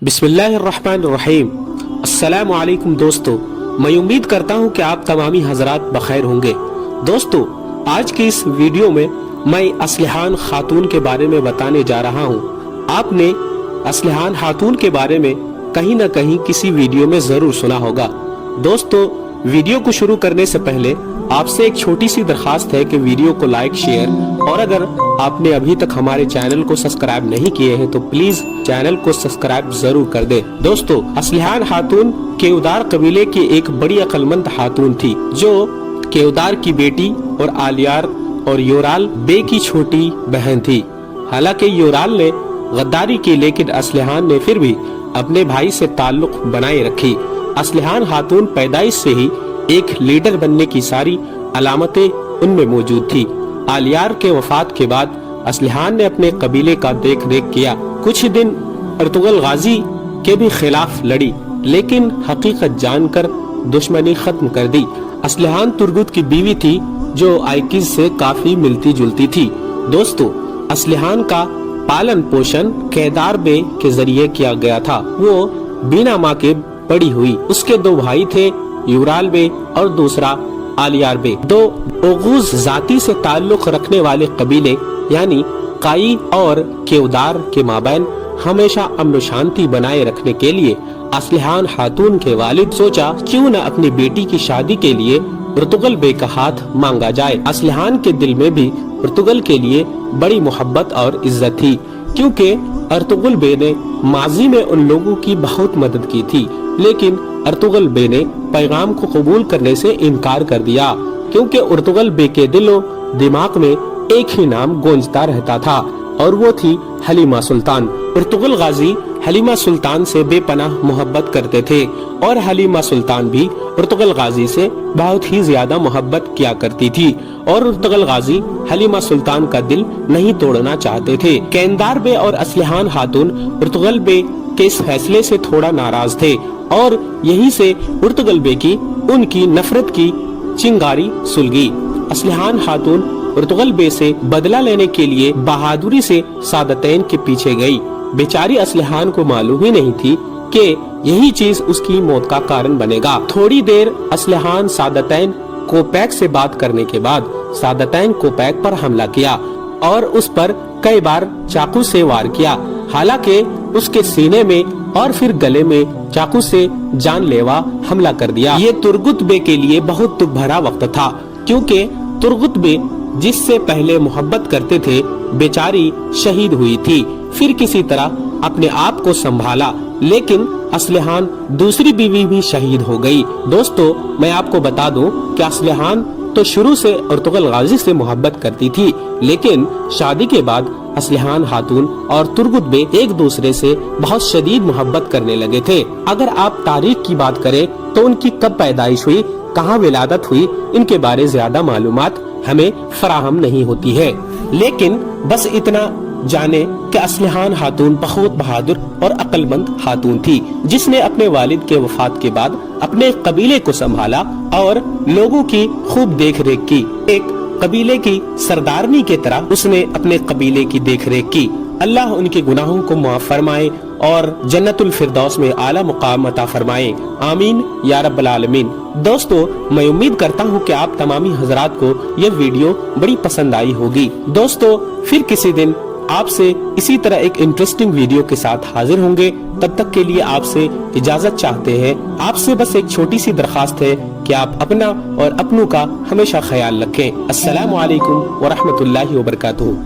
बिस्मिल्लाहिर्रहमानिर्रहीम। अस्सलाम वालेकुम दोस्तों, मैं उम्मीद करता हूं कि आप तमामी हजरात बखैर होंगे। दोस्तों, आज की इस वीडियो में मैं असलिहान खातून के बारे में बताने जा रहा हूं। आपने असलिहान खातून के बारे में कहीं न कहीं किसी वीडियो में जरूर सुना होगा। दोस्तों, वीडियो को शुरू करने से पहले आपसे एक छोटी सी दरखास्त है कि वीडियो को लाइक, शेयर और अगर आपने अभी तक हमारे चैनल को सब्सक्राइब नहीं किए हैं तो प्लीज चैनल को सब्सक्राइब जरूर कर दे। दोस्तों, असलिहान खातून केवदार कबीले की एक बड़ी अक्लमंद खातून थी जो केवदार की बेटी और आलियार और योराल बे की छोटी बहन थी। हालांकि योराल ने गद्दारी की, लेकिन असलिहान ने फिर भी अपने भाई से ताल्लुक बनाए रखी। असलिहान खातून पैदाइश से ही एक लीडर बनने की सारी अलामतें उनमें मौजूद थी। आलियार के वफात के बाद असलिहान ने अपने कबीले का देख रेख किया। कुछ दिन अर्तुगल गाजी के भी खिलाफ लड़ी, लेकिन हकीकत जानकर दुश्मनी खत्म कर दी। असलिहान तुर्गुत की बीवी थी जो आइकिज से काफी मिलती जुलती थी। दोस्तों, असलिहान का पालन पोषण केदार बे के जरिए किया गया था। वो बिना माँ के बड़ी हुई। उसके दो भाई थे, युराल बे और दूसरा आलियार बे। दो ओगूज जाति से ताल्लुक रखने वाले कबीले यानी काई और केवदार के माबैन हमेशा अमन शांति बनाए रखने के लिए असलिहान खातून के वालिद सोचा क्यों न अपनी बेटी की शादी के लिए अर्तुगल बे का हाथ मांगा जाए। असलिहान के दिल में भी अर्तुगल के लिए बड़ी मोहब्बत और इज्जत थी, क्योंकि अर्तुगल बे ने माजी में उन लोगों की बहुत मदद की थी। लेकिन अर्तुगल बे ने पैगाम को कबूल करने से इनकार कर दिया, क्योंकि अर्तुगल बे के दिलो दिमाग में एक ही नाम गूंजता रहता था और वो थी हलीमा सुल्तान। अर्तुगल गाजी हलीमा सुल्तान से बेपनाह मोहब्बत करते थे और हलीमा सुल्तान भी अर्तुगल गाजी से बहुत ही ज्यादा मोहब्बत किया करती थी और अर्तुगल गाजी हलीमा सुल्तान का दिल नहीं तोड़ना चाहते थे। केदार बे और असलिहान खातून अर्तुगल बे के इस फैसले से थोड़ा नाराज थे और यहीं से अर्तुगल बे की उनकी नफरत की चिंगारी सुलगी। असलिहान खातून अर्तुगल बे से बदला लेने के लिए बहादुरी से सादतैन के पीछे गई। बेचारी असलिहान को मालूम ही नहीं थी कि यही चीज उसकी मौत का कारण बनेगा। थोड़ी देर असलिहान सादतैन कोपैक से बात करने के बाद सादतैन कोपैक पर हमला किया और उस पर कई बार चाकू से वार किया। हालांकि उसके सीने में और फिर गले में चाकू से जानलेवा हमला कर दिया। ये तुर्गुत बे के लिए बहुत दुख भरा वक्त था, क्योंकि तुर्गुत बे जिससे पहले मोहब्बत करते थे बेचारी शहीद हुई थी। फिर किसी तरह अपने आप को संभाला, लेकिन असलिहान दूसरी बीवी भी शहीद हो गई। दोस्तों, मैं आपको बता दूं कि असलिहान तो शुरू से अर्तुगल गाजी से मोहब्बत करती थी, लेकिन शादी के बाद असलिहान खातून और तुर्गुत बे एक दूसरे से बहुत शदीद मोहब्बत करने लगे थे। अगर आप तारीख की बात करें तो उनकी कब पैदाइश हुई, कहाँ विलादत हुई, इनके बारे ज्यादा मालूमात हमें फराहम नहीं होती है। लेकिन बस इतना जाने कि असलिहान खातून बहुत बहादुर और अक्लमंद खातून थी, जिसने अपने वालिद के वफात के बाद अपने कबीले को संभाला और लोगों की खूब देख रेख की। एक कबीले की सरदारनी के तरह उसने अपने कबीले की देख रेख की। अल्लाह उनके गुनाहों को माफ फरमाए और जन्नतुल फिरदौस में आला मुकाम अता फरमाए। आमीन या रब्बल आलमीन। दोस्तों, मैं उम्मीद करता हूँ कि आप तमामी हजरात को यह वीडियो बड़ी पसंद आई होगी। दोस्तों, फिर किसी दिन आपसे इसी तरह एक इंटरेस्टिंग वीडियो के साथ हाजिर होंगे। तब तक के लिए आपसे इजाजत चाहते हैं। आपसे बस एक छोटी सी दरखास्त है कि आप अपना और अपनों का हमेशा ख्याल रखें। अस्सलामु अलैकुम व रहमतुल्लाहि व बरकातुहू।